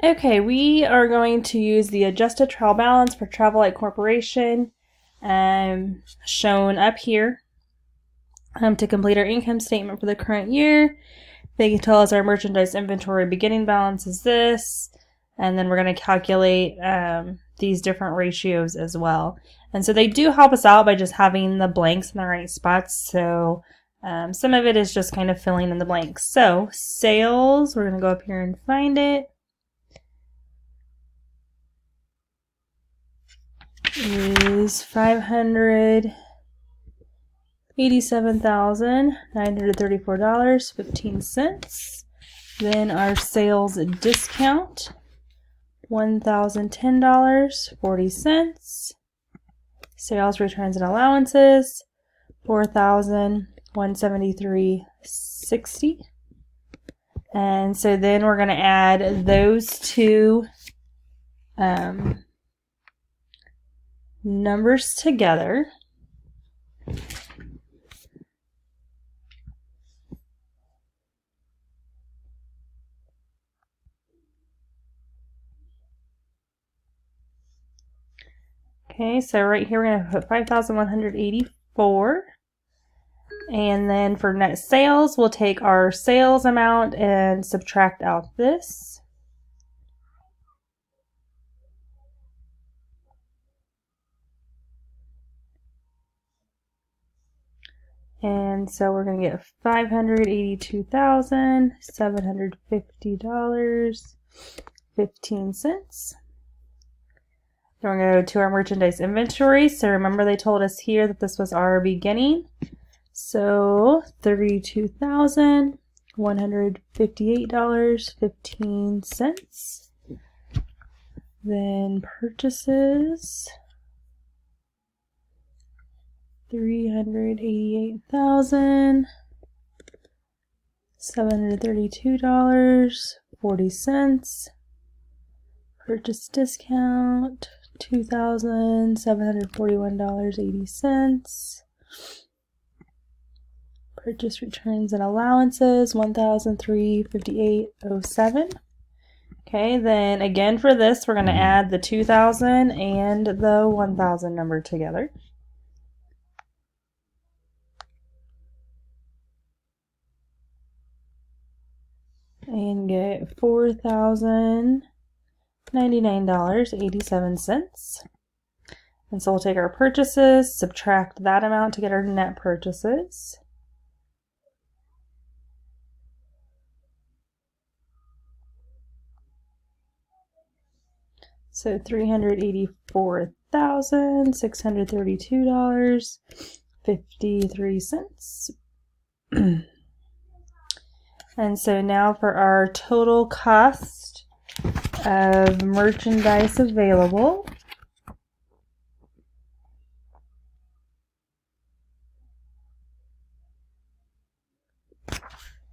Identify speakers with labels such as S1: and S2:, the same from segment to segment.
S1: Okay, we are going to use the adjusted trial balance for Travelight Corporation, shown up here, to complete our income statement for the current year. They can tell us our merchandise inventory beginning balance is this, and then we're going to calculate these different ratios as well. And so they do help us out by just having the blanks in the right spots. So some of it is just kind of filling in the blanks. So sales, we're going to go up here and find it. Is $587,934.15. Then our sales discount, $1,010.40. Sales returns and allowances, $4,173.60. And so then we're going to add those two numbers together. Okay, so right here we're going to put 5,184. And then for net sales, we'll take our sales amount and subtract out this. And so we're going to get $582,750.15. Then we're going to go to our merchandise inventory. So remember they told us here that this was our beginning. So $32,158.15. Then purchases, $388,732.40. Purchase discount, $2,741.80. Purchase returns and allowances, $1,358.07. Okay, then again for this, we're going to add the 2,000 and the 1,000 number together. And get $4,099.87. And so we'll take our purchases, subtract that amount to get our net purchases. So $384,632.53. And so now for our total cost of merchandise available.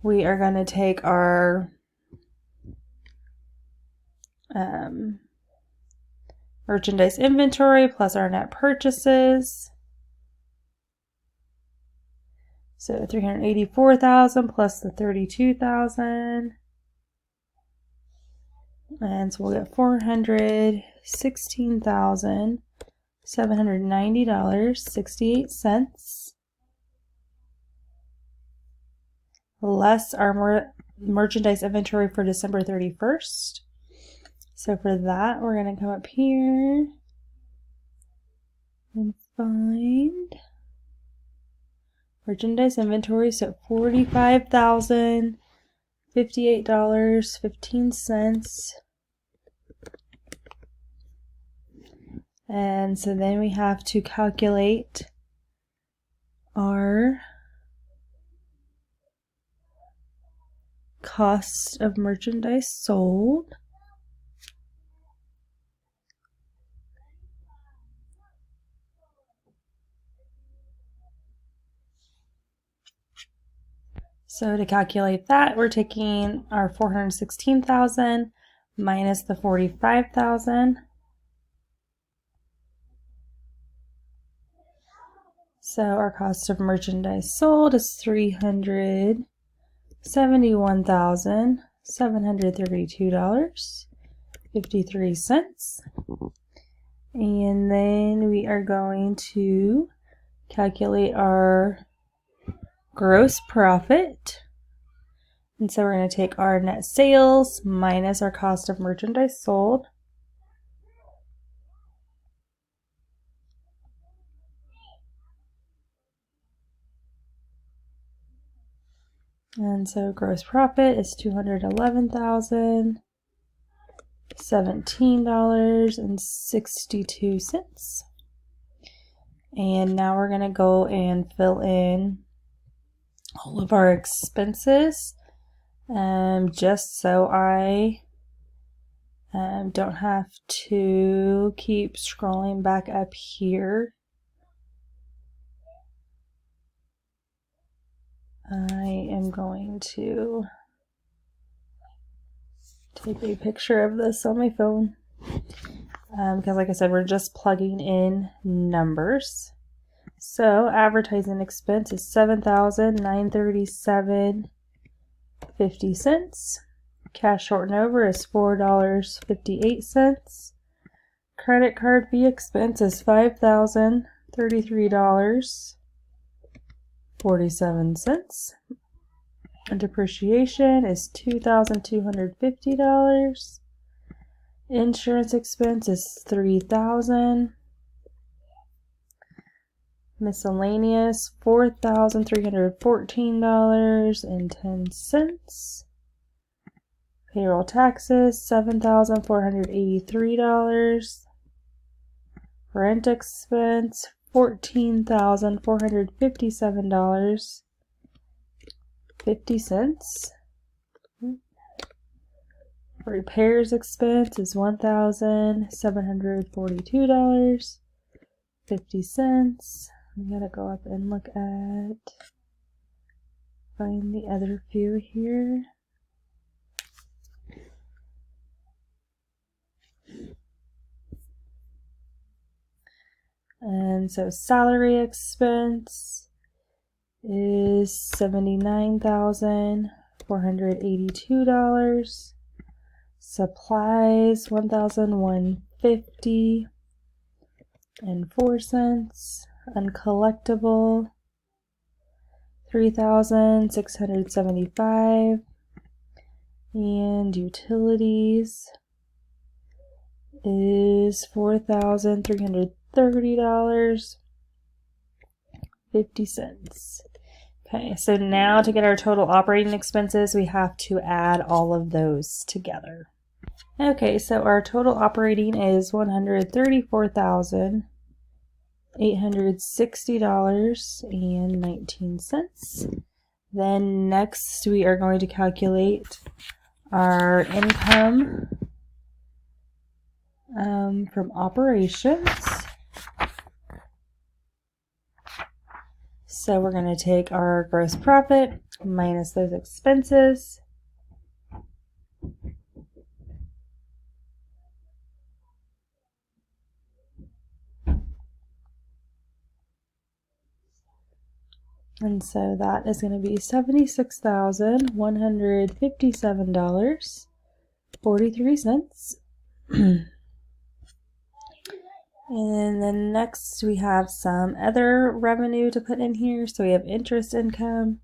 S1: We are going to take our merchandise inventory plus our net purchases. So 384,000 plus the 32,000. And so we'll get $416,790.68 less our merchandise inventory for December 31st. So for that, we're going to come up here and find merchandise inventory. So $45,058.15. And so then we have to calculate our cost of merchandise sold. So to calculate that, we're taking our 416,000 minus the 45,000. So our cost of merchandise sold is $371,732. $0.53. And then we are going to calculate our gross profit. And so we're going to take our net sales minus our cost of merchandise sold. And so gross profit is $211,017.62. And now we're going to go and fill in all of our expenses, just so I don't have to keep scrolling back up here. I am going to take a picture of this on my phone because, like I said, we're just plugging in numbers. So advertising expense is $7,937.50. Cash short and over is $4.58. Credit card fee expense is $5,033.47. And depreciation is $2,250. Insurance expense is $3,000. Miscellaneous $4,314.10. Payroll taxes $7,483. Rent expense $14,457.50. Repairs expense is $1,742.50. We gotta go up and look at, find the other few here. And so salary expense is $79,482. Supplies $1,150.04. Uncollectible $3,675. And utilities is $4,330.50. Okay, so now to get our total operating expenses, we have to add all of those together. Okay, so our total operating is $134,860.19. Then next we are going to calculate our income from operations. So we're going to take our gross profit minus those expenses. And so that is going to be $76,157.43. And then next we have some other revenue to put in here. So we have interest income,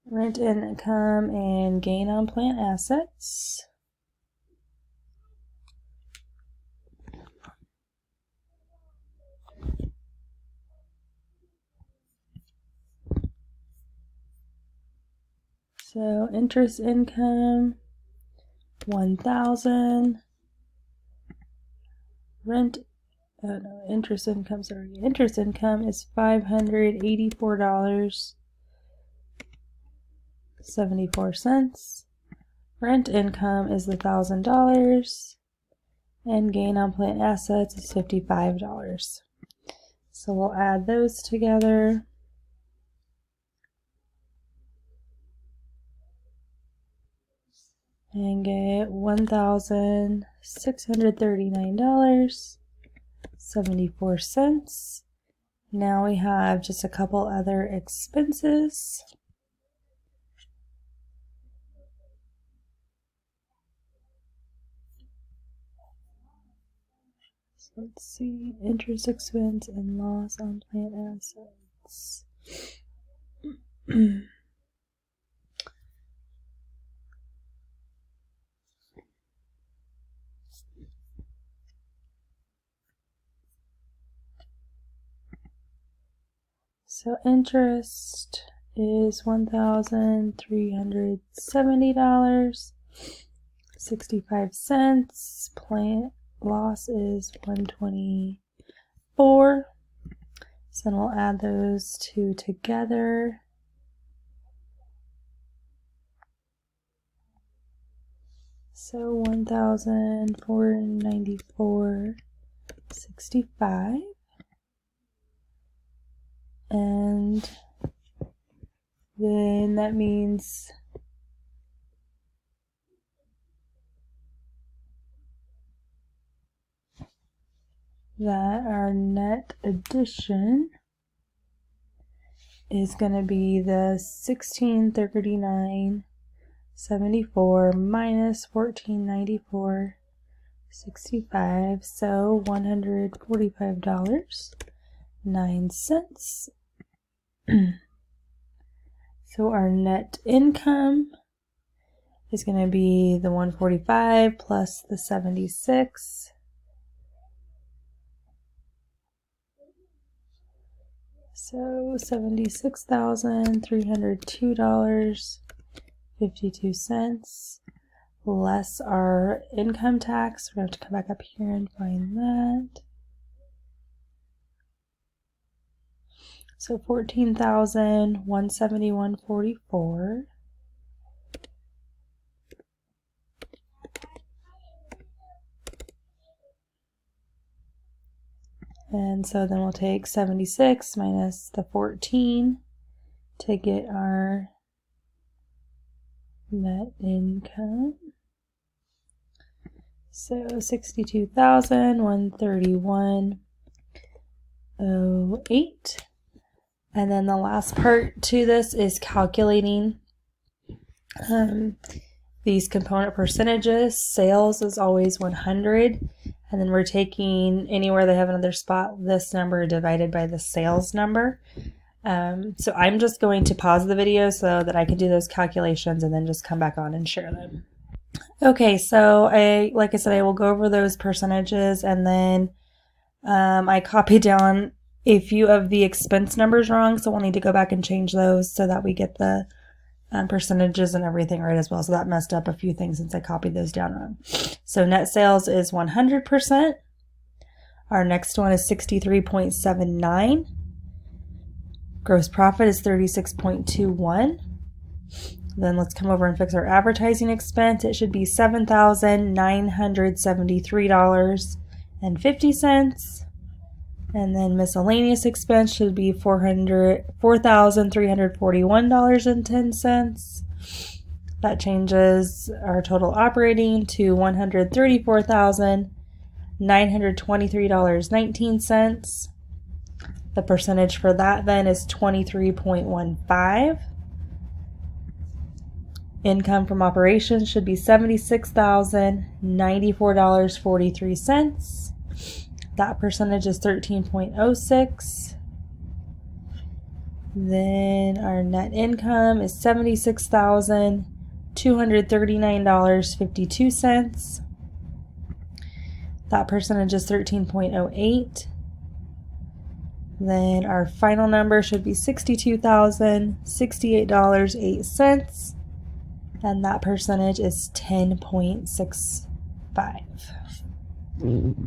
S1: rent income, and gain on plant assets. So interest income, $1,000. Interest income is $584.74. Rent income is $1,000. And gain on plant assets is $55. So we'll add those together. And get $1,639.74. Now we have just a couple other expenses. So let's see, interest expense and loss on plant assets. So interest is $1,370.65. Plant loss is $124. So then we'll add those two together. So $1,494.65. And then that means that our net addition is going to be the $1,639.74 minus $1,494.65, so $145.09. So our net income is going to be the 145 plus the 76. So $76,302.52 less our income tax. We're going to have to come back up here and find that. So $14,171.44. And so then we'll take 76 minus the 14 to get our net income. So $62,131.08. And then the last part to this is calculating these component percentages. Sales is always 100. And then we're taking anywhere they have another spot, this number divided by the sales number. So I'm just going to pause the video so that I can do those calculations and then just come back on and share them. Okay, so like I said, I will go over those percentages, and then I copied down a few of the expense numbers wrong, so we'll need to go back and change those so that we get the percentages and everything right as well. So that messed up a few things since I copied those down wrong. So net sales is 100%. Our next one is 63.79. Gross profit is 36.21. Then let's come over and fix our advertising expense. It should be $7,973.50. And then miscellaneous expense should be $4,341.10. That changes our total operating to $134,923.19. The percentage for that then is 23.15. Income from operations should be $76,094.43. That percentage is 13.06. Then our net income is $76,239.52. That percentage is 13.08. Then our final number should be $62,068.08. And that percentage is 10.65.